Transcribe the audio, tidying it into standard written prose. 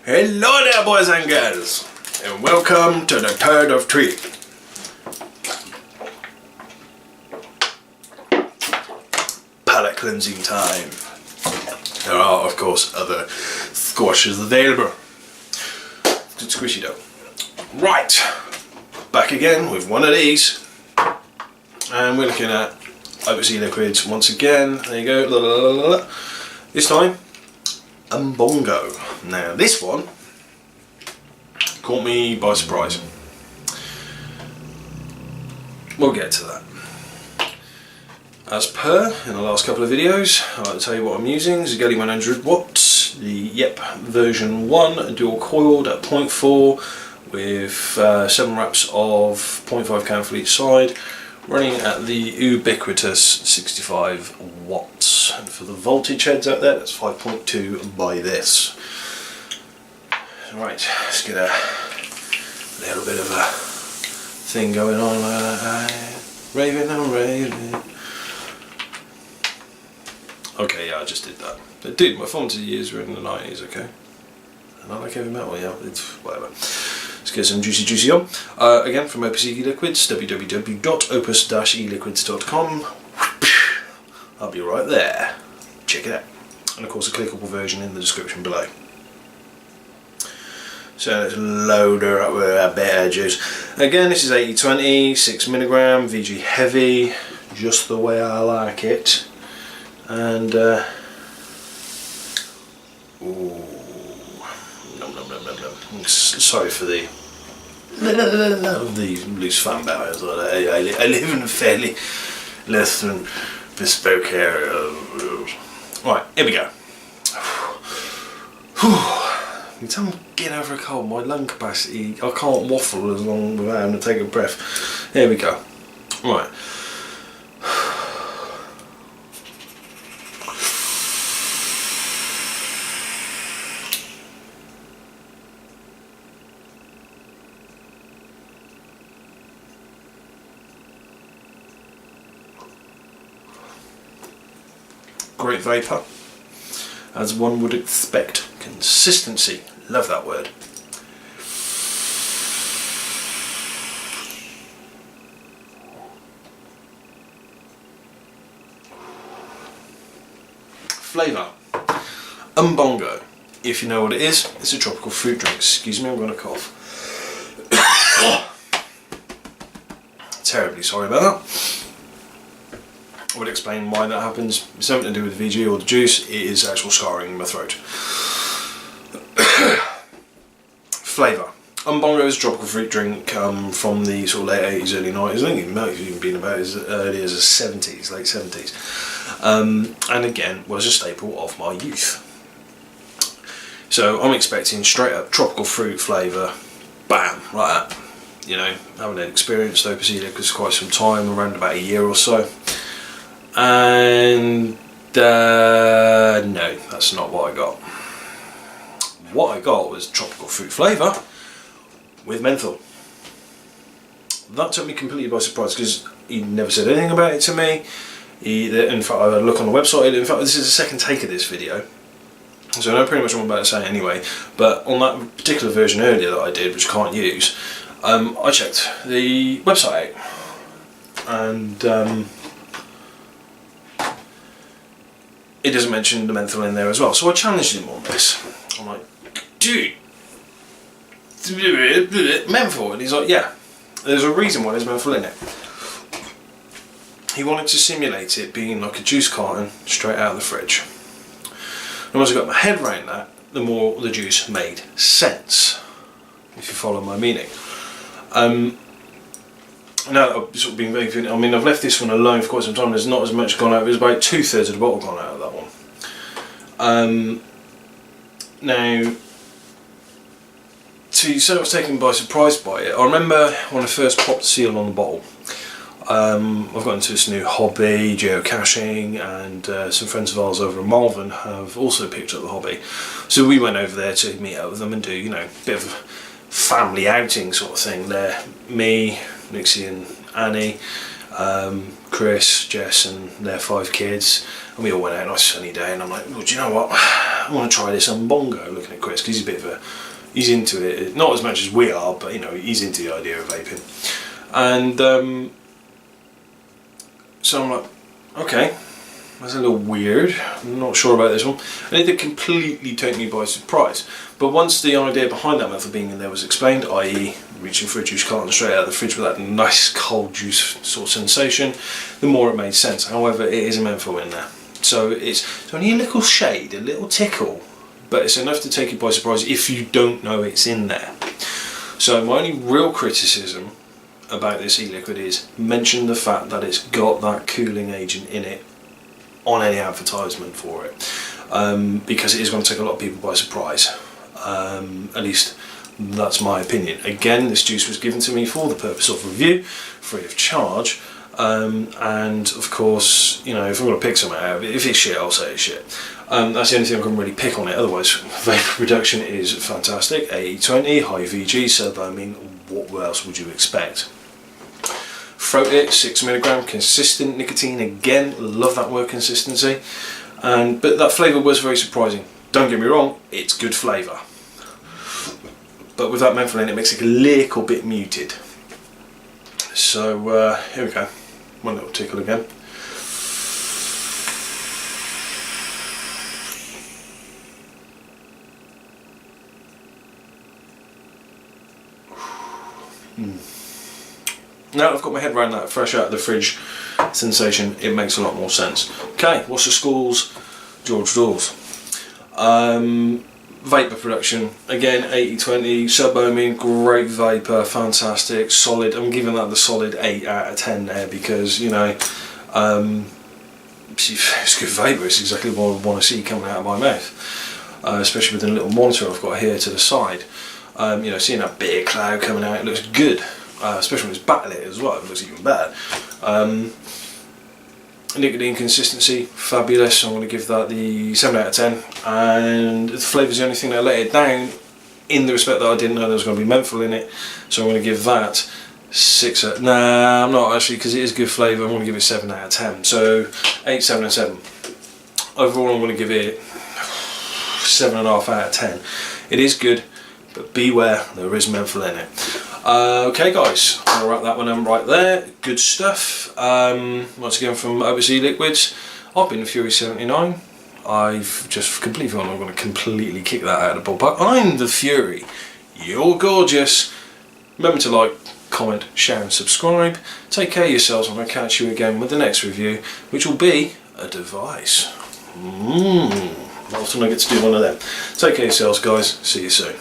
Hello there, boys and girls, and welcome to the 3rd of 3. Palate cleansing time. There are, of course, other squashes available. Good squishy though. Right, back again with one of these, and we're looking at overseas liquids once again. There you go. La, la, la, la, la. This time, umbongo. Now this one caught me by surprise. We'll get to that. As per in the last couple of videos, I'll tell you what I'm using. This is Gelly 100 watts, the version 1 dual coiled at 0.4 with 7 wraps of 0.5 can for each side, running at the ubiquitous 65 watts. And for the voltage heads out there, that's 5.2 by this. Right, let's get a little bit of a thing going on. Raving and raving. Okay, yeah, I just did that. But dude, my formative years were in the 90s, okay? And I like heavy metal, yeah, it's whatever. Let's get some juicy on. Again, from Opus E-Liquids, www.opus-eliquids.com. I'll be right there. Check it out. And of course, a clickable version in the description below. So let's load her up with a bit of juice. Again, this is 80-20, 6mg, VG heavy, just the way I like it. And ooh, nom, nom, nom, nom, nom. Sorry for the loose fan barriers. I live in a fairly less than bespoke area. Right, here we go. Until I'm getting over a cold, my lung capacity, I can't waffle as long without having to take a breath. Here we go. Right. Great vapour, as one would expect. Consistency, love that word. Flavour, umbongo. If you know what it is, it's a tropical fruit drink. Excuse me, I'm going to cough. Terribly sorry about that. I would explain why that happens. It's something to do with the VG or the juice. It is actual scarring in my throat. Flavour. Umbongo is a tropical fruit drink from the sort of late 80s, early 90s. I think it might have even been about as early as the 70s, late 70s. And again, was a staple of my youth. So I'm expecting straight up tropical fruit flavour, bam, like that. You know, haven't experienced Opus E-Liquids for quite some time, around about a year or so. And no, that's not what I got. What I got was tropical fruit flavour with menthol. That took me completely by surprise because he never said anything about it to me. In fact, I look on the website. In fact, this is the second take of this video, so I know pretty much what I'm about to say anyway. But on that particular version earlier that I did, which I can't use, I checked the website out, and it doesn't mention the menthol in there as well. So I challenged him on this. I'm like, dude, menthol? And he's like, yeah, there's a reason why there's menthol in it. He wanted to simulate it being like a juice carton straight out of the fridge. And once I got my head around that, the more the juice made sense, if you follow my meaning. Now I've sort of been very, I mean, I've left this one alone for quite some time. There's not as much gone out. There's about 2/3 of the bottle gone out of that one. Now, to say I was taken by surprise by it, I remember when I first popped the seal on the bottle. I've got into this new hobby, geocaching, and some friends of ours over in Malvern have also picked up the hobby. So we went over there to meet up with them and do, you know, a bit of a family outing sort of thing there. Me, Nixie and Annie, Chris, Jess and their 5 kids, and we all went out on a nice sunny day, and I'm like, well, do you know what, I want to try this umbongo, looking at Chris, because he's a bit of he's into it, not as much as we are, but you know, he's into the idea of vaping. And so I'm like, okay, that's a little weird, I'm not sure about this one, and it did completely take me by surprise. But once the idea behind that method being in there was explained, i.e. reaching for a juice carton straight out of the fridge with that nice cold juice sort of sensation, the more it made sense. However, it is a menthol in there, so it's only a little shade, a little tickle, but it's enough to take you by surprise if you don't know it's in there. So my only real criticism about this e-liquid is mention the fact that it's got that cooling agent in it on any advertisement for it, because it is going to take a lot of people by surprise. At least that's my opinion. Again, this juice was given to me for the purpose of review, free of charge, and of course, you know, if I'm going to pick something out of it, if it's shit, I'll say it's shit. That's the only thing I can really pick on it. Otherwise, vapor production is fantastic. 80-20, high VG, so I mean, what else would you expect? Throat it, 6mg, consistent nicotine. Again, love that word consistency. But that flavour was very surprising. Don't get me wrong, it's good flavour. But with that menthol in it, makes it a little bit muted. So here we go. One little tickle again. Now I've got my head around that fresh out of the fridge sensation, it makes a lot more sense. Okay, what's the schools? George Dawes. Vapor production, again 80-20, sub-ohming, great vapor, fantastic, solid. I'm giving that the solid 8 out of 10 there, because you know, it's good vapor. It's exactly what I want to see coming out of my mouth, especially with the little monitor I've got here to the side. You know, seeing that big cloud coming out, it looks good, especially when it's backlit as well, it looks even better. Nicotine consistency, fabulous. I'm going to give that the 7 out of 10, and the flavour's the only thing that let it down, in the respect that I didn't know there was going to be menthol in it, so I'm going to give that 6 out. Nah, I'm not actually, because it is good flavour. I'm going to give it 7 out of 10, so 8, 7 and 7. Overall I'm going to give it 7.5 out of 10. It is good, but beware, there is menthol in it. Okay guys, I'll wrap that one in right there. Good stuff. Once again from Overseas Liquids, I've been Fury79. I've just completely forgotten I'm going to completely kick that out of the ballpark. I'm the Fury. You're gorgeous. Remember to like, comment, share and subscribe. Take care of yourselves, and I'll catch you again with the next review, which will be a device. Often I get to do one of them. Take care of yourselves guys, see you soon.